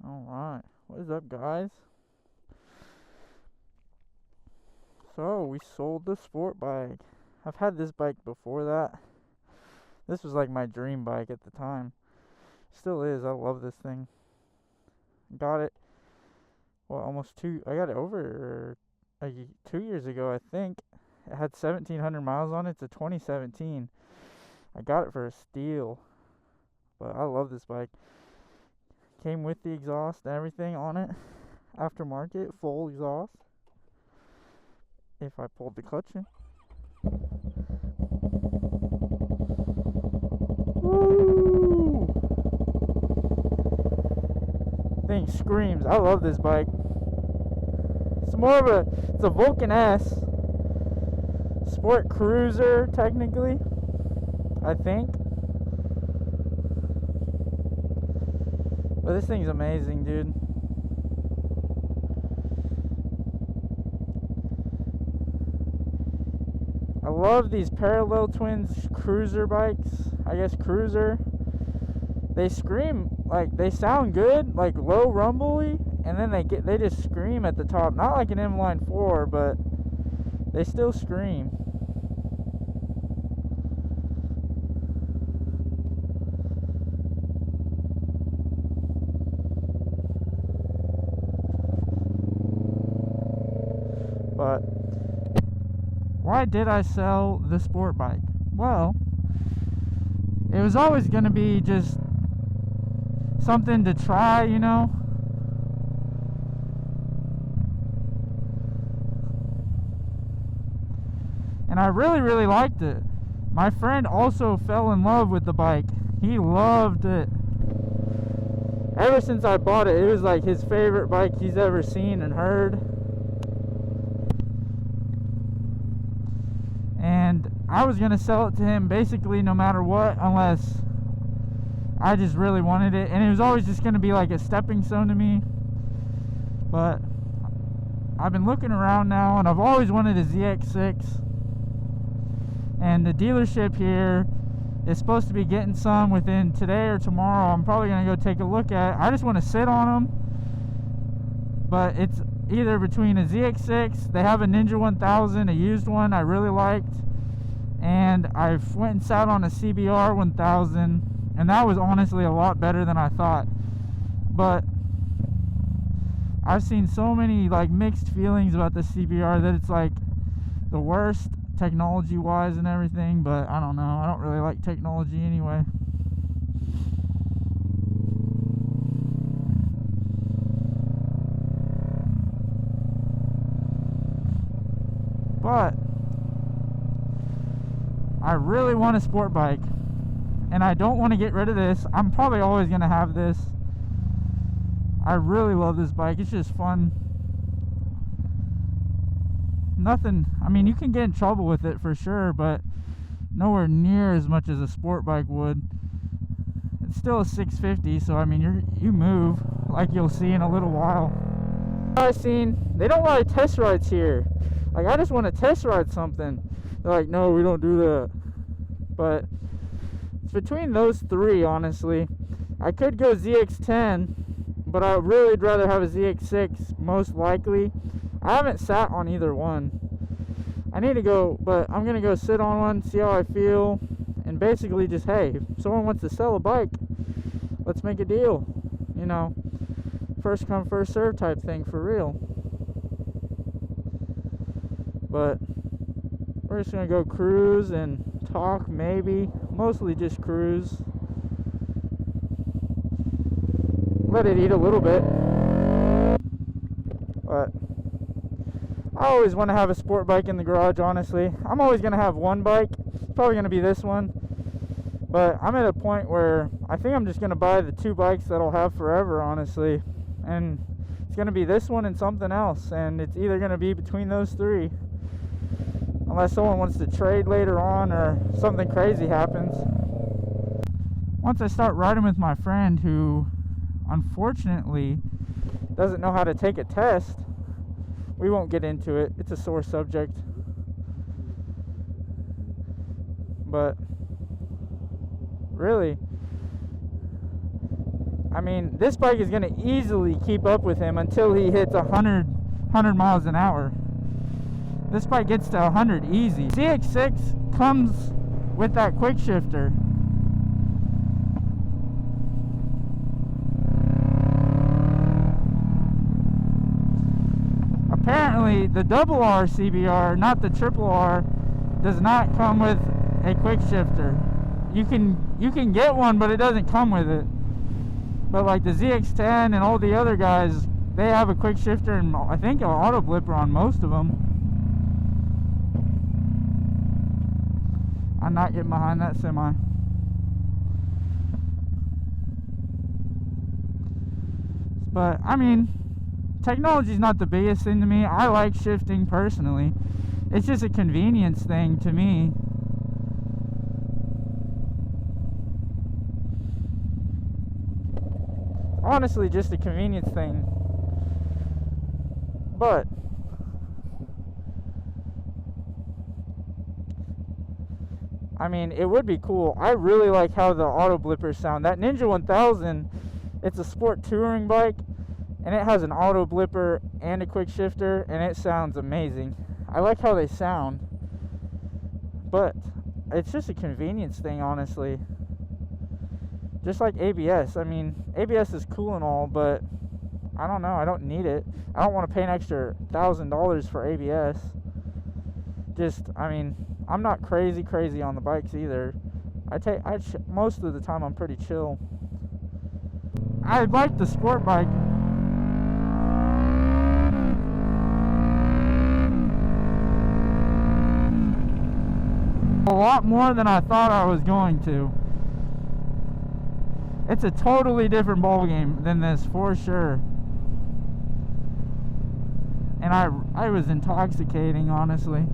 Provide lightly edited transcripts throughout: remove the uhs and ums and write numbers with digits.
Alright, what is up, guys? So, we sold the sport bike. I've had this bike before that. This was like my dream bike at the time. Still is. I love this thing. Got it, well, I got it over 2 years ago, I think. It had 1,700 miles on it. It's a 2017. I got it for a steal. But I love this bike. Came with the exhaust and everything on it. Aftermarket, full exhaust. If I pulled the clutch in. Woo! Thing screams. I love this bike. It's it's a Vulcan S. Sport cruiser, technically. I think. But this thing's amazing, dude. I love these Parallel Twins cruiser bikes. I guess cruiser. They scream, like, they sound good, like low rumbly, and then they just scream at the top. Not like an Inline 4, but they still scream. But why did I sell the sport bike? Well, it was always going to be just something to try, you know. And I really, really liked it. My friend also fell in love with the bike. He loved it. Ever since I bought it, it was like his favorite bike he's ever seen and heard. And I was going to sell it to him basically no matter what, unless I just really wanted it. And it was always just going to be like a stepping stone to me. But I've been looking around now, and I've always wanted a ZX6. And the dealership here is supposed to be getting some within today or tomorrow. I'm probably going to go take a look at it. I just want to sit on them. But it's either between a ZX6, they have a Ninja 1000, a used one I really liked, and I went and sat on a CBR 1000, and that was honestly a lot better than I thought. But I've seen so many like mixed feelings about the CBR that it's like the worst technology wise and everything, but I don't know. I don't really like technology anyway. But I really want a sport bike, and I don't want to get rid of this. I'm probably always going to have this. I really love this bike. It's just fun. Nothing, I mean, you can get in trouble with it for sure, but nowhere near as much as a sport bike would. It's still a 650, so I mean, you move, like you'll see in a little while. I've seen, they don't ride test rides here. Like, I just want to test ride something. They're like, no, we don't do that. But it's between those three, honestly. I could go ZX10, but I really would rather have a ZX6, most likely. I haven't sat on either one. I need to go, but I'm going to go sit on one, see how I feel, and basically just, hey, if someone wants to sell a bike, let's make a deal. You know, first come, first serve type thing, for real. But we're just going to go cruise and talk, maybe. Mostly just cruise. Let it eat a little bit. But I always want to have a sport bike in the garage, honestly. I'm always going to have one bike. It's probably going to be this one. But I'm at a point where I think I'm just going to buy the two bikes that I'll have forever, honestly. And it's going to be this one and something else. And it's either going to be between those three. Unless someone wants to trade later on or something crazy happens. Once I start riding with my friend who, unfortunately, doesn't know how to take a test, we won't get into it. It's a sore subject. But really, I mean, this bike is going to easily keep up with him until he hits 100 miles an hour. This bike gets to 100 easy. ZX6 comes with that quick shifter. Apparently, the double R CBR, not the triple R, does not come with a quick shifter. You can get one, but it doesn't come with it. But like the ZX10 and all the other guys, they have a quick shifter and I think an auto blipper on most of them. I'm not getting behind that semi. But I mean, technology's not the biggest thing to me. I like shifting personally. It's just a convenience thing to me. Honestly, just a convenience thing. But I mean, it would be cool. I really like how the auto blippers sound. That Ninja 1000, it's a sport touring bike, and it has an auto blipper and a quick shifter, and it sounds amazing. I like how they sound, but it's just a convenience thing, honestly. Just like ABS. I mean, ABS is cool and all, but I don't know. I don't need it. I don't want to pay an extra $1,000 for ABS. I mean, I'm not crazy on the bikes either. Most of the time I'm pretty chill. I like the sport bike. A lot more than I thought I was going to. It's a totally different ball game than this, for sure. And I was intoxicating, honestly.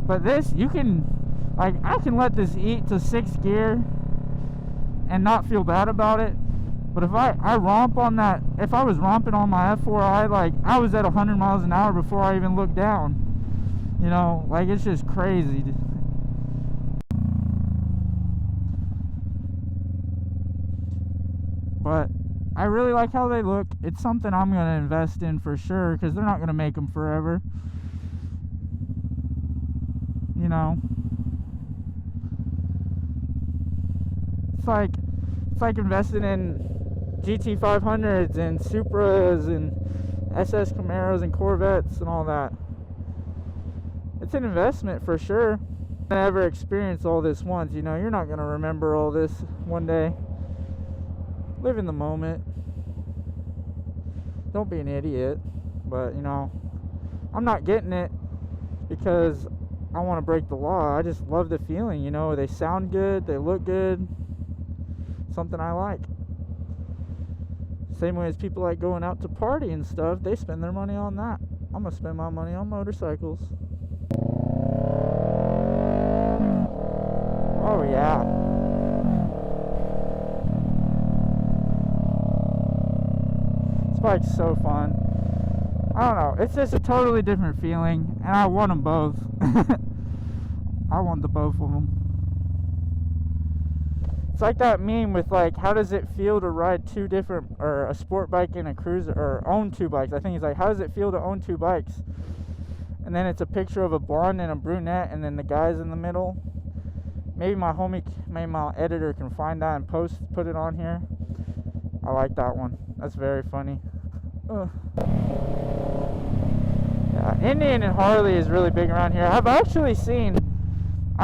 But this, you can, like, I can let this eat to 6th gear and not feel bad about it. But if I romp on that, if I was romping on my F4i, like, I was at 100 miles an hour before I even looked down. You know, like, it's just crazy. But I really like how they look. It's something I'm going to invest in for sure, because they're not going to make them forever. You know, it's like investing in GT500s and Supras and SS Camaros and Corvettes and all that. It's an investment for sure. I never experienced all this once, you know. You're not going to remember all this one day. Live in the moment. Don't be an idiot. But, you know, I'm not getting it because I want to break the law. I just love the feeling, you know. They sound good, they look good. Something I like. Same way as people like going out to party and stuff, they spend their money on that. I'm gonna spend my money on motorcycles. Oh yeah. This bike's so fun. I don't know, it's just a totally different feeling, and I want them both. I want the both of them. It's like that meme with, like, how does it feel to ride two different, or a sport bike and a cruiser, or own two bikes. I think it's like, how does it feel to own two bikes? And then it's a picture of a blonde and a brunette, and then the guy's in the middle. Maybe my editor can find that and put it on here. I like that one. That's very funny. Ugh. Yeah, Indian and Harley is really big around here. I've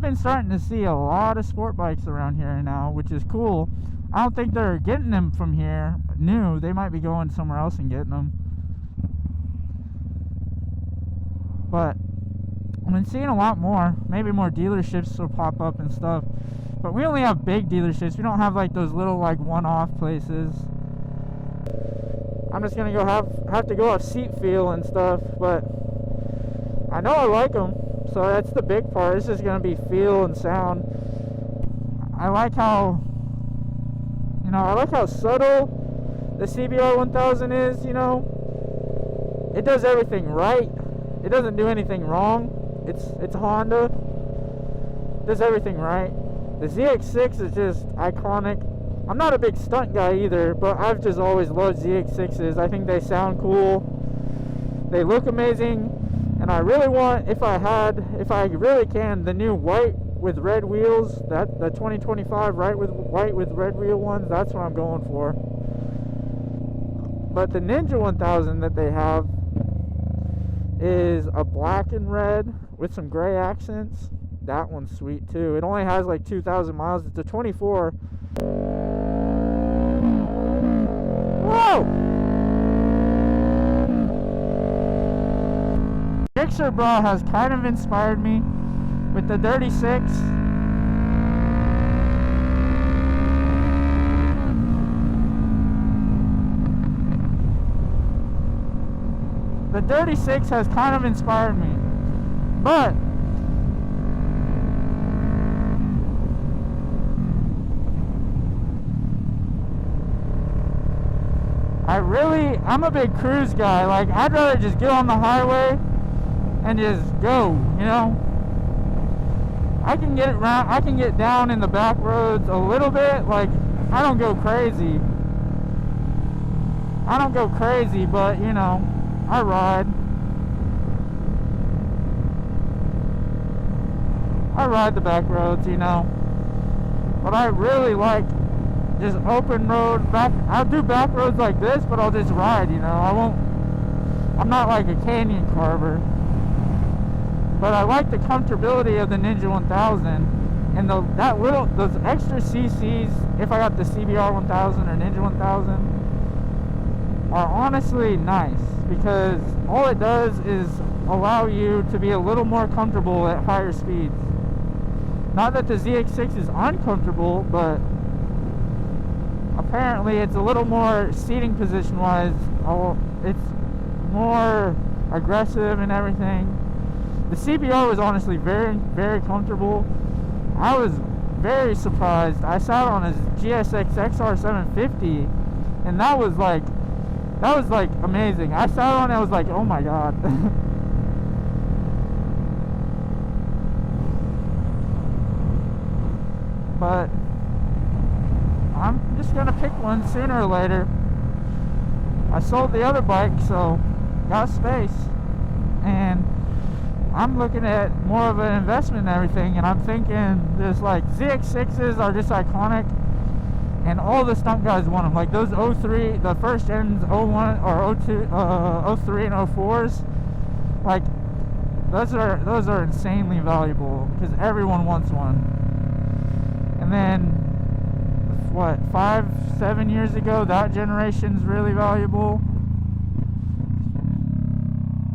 been starting to see a lot of sport bikes around here now, which is cool. I don't think they're getting them from here new. They might be going somewhere else and getting them. But I've been seeing a lot more. Maybe more dealerships will pop up and stuff. But we only have big dealerships. We don't have like those little like one-off places. I'm just gonna have to go off seat feel and stuff, but I know I like them. So that's the big part. It's just gonna be feel and sound. I like how subtle the CBR 1000 is, you know. It does everything right. It doesn't do anything wrong. It's Honda. It does everything right. The ZX6 is just iconic. I'm not a big stunt guy either, but I've just always loved ZX6s. I think they sound cool, they look amazing, and I really want, if I really can, the new white with red wheels, that the 2025 white with red wheel ones, that's what I'm going for. But the Ninja 1000 that they have is a black and red with some gray accents. That one's sweet too. It only has like 2,000 miles. It's a 24. Whoa! Gixxer Bra has kind of inspired me with the 36. The 36 has kind of inspired me, but I'm a big cruise guy. Like, I'd rather just get on the highway and just go, you know. I can get down in the back roads a little bit. Like, I don't go crazy, but you know, I ride the back roads, you know. But I really like just open road I'll do back roads like this, but I'll just ride, you know. I'm not like a canyon carver, but I like the comfortability of the Ninja 1000 and those extra CCs. If I got the CBR 1000 or Ninja 1000, are honestly nice, because all it does is allow you to be a little more comfortable at higher speeds. Not that the ZX6 is uncomfortable, but apparently it's a little more seating position wise. It's more aggressive and everything. The CBR was honestly very, very comfortable. I was very surprised. I sat on a GSX XR 750, and that was like amazing. I sat on it, I was like, oh my god. But I'm just gonna pick one sooner or later. I sold the other bike, so got space, and I'm looking at more of an investment and everything, and I'm thinking just like ZX6s are just iconic, and all the stunt guys want them. Like those 03, the first gens 01 or 02, 03 and 04s, like those are insanely valuable because everyone wants one. And then what, 5-7 years ago, that generation's really valuable.